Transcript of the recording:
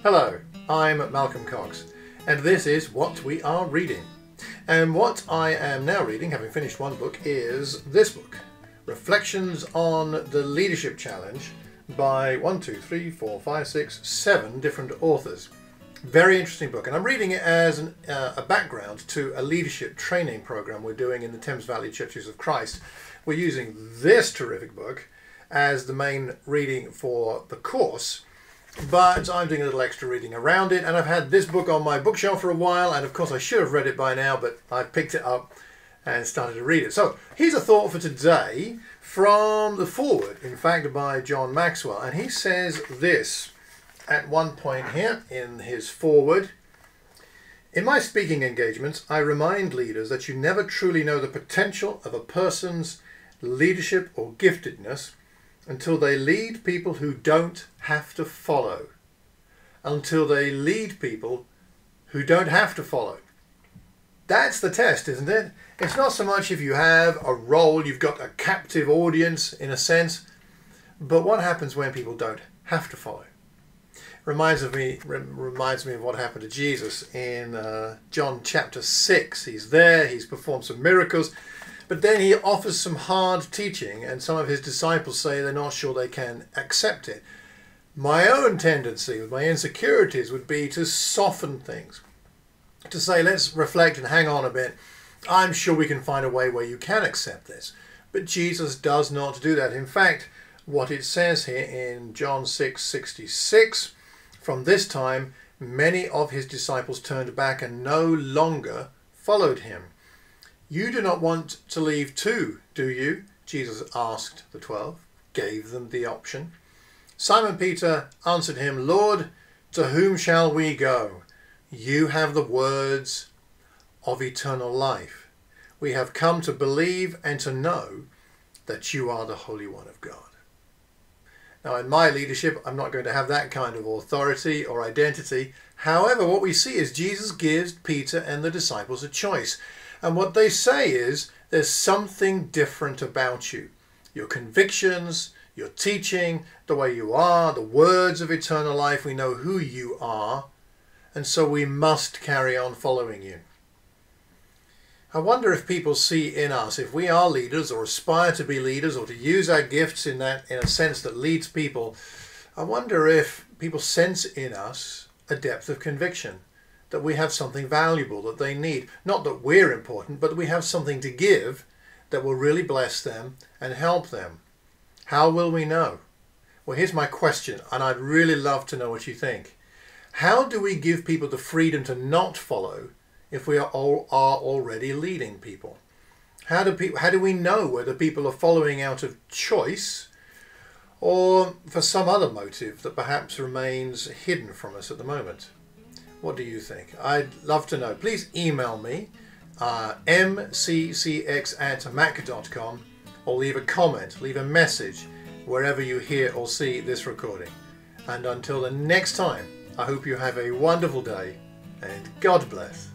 Hello, I'm Malcolm Cox, and this is What We Are Reading. And what I am now reading, having finished one book, is this book, Reflections on the Leadership Challenge, by 7 different authors. Very interesting book, and I'm reading it as a background to a leadership training program we're doing in the Thames Valley Churches of Christ. We're using this terrific book as the main reading for the course, but I'm doing a little extra reading around it, and I've had this book on my bookshelf for a while, and of course I should have read it by now, but I picked it up and started to read it. So here's a thought for today from the foreword, in fact, by John Maxwell, and he says this at one point here in his foreword: "In my speaking engagements, I remind leaders that you never truly know the potential of a person's leadership or giftedness until they lead people who don't have to follow. Until they lead people who don't have to follow." That's the test, isn't it? It's not so much if you have a role, you've got a captive audience in a sense, but what happens when people don't have to follow? Reminds me of what happened to Jesus in John chapter 6. He's there, he's performed some miracles, but then he offers some hard teaching, and some of his disciples say they're not sure they can accept it. My own tendency with my insecurities would be to soften things, to say, let's reflect and hang on a bit. I'm sure we can find a way where you can accept this. But Jesus does not do that. In fact, what it says here in John 6:66, "From this time, many of his disciples turned back and no longer followed him." "You do not want to leave too, do you?" Jesus asked the 12, gave them the option. Simon Peter answered him, "Lord, to whom shall we go? You have the words of eternal life. We have come to believe and to know that you are the Holy One of God." Now, in my leadership, I'm not going to have that kind of authority or identity. However, what we see is Jesus gives Peter and the disciples a choice. And what they say is, there's something different about you. Your convictions, your teaching, the way you are, the words of eternal life, we know who you are. And so we must carry on following you. I wonder if people see in us, if we are leaders or aspire to be leaders or to use our gifts in a sense that leads people, I wonder if people sense in us a depth of conviction, that we have something valuable that they need. Not that we're important, but that we have something to give that will really bless them and help them. How will we know? Well, here's my question, and I'd really love to know what you think. How do we give people the freedom to not follow if we are already leading people? How do we know whether people are following out of choice or for some other motive that perhaps remains hidden from us at the moment? What do you think? I'd love to know. Please email me, mccx@mac.com, or leave a comment, leave a message wherever you hear or see this recording. And until the next time, I hope you have a wonderful day, and God bless.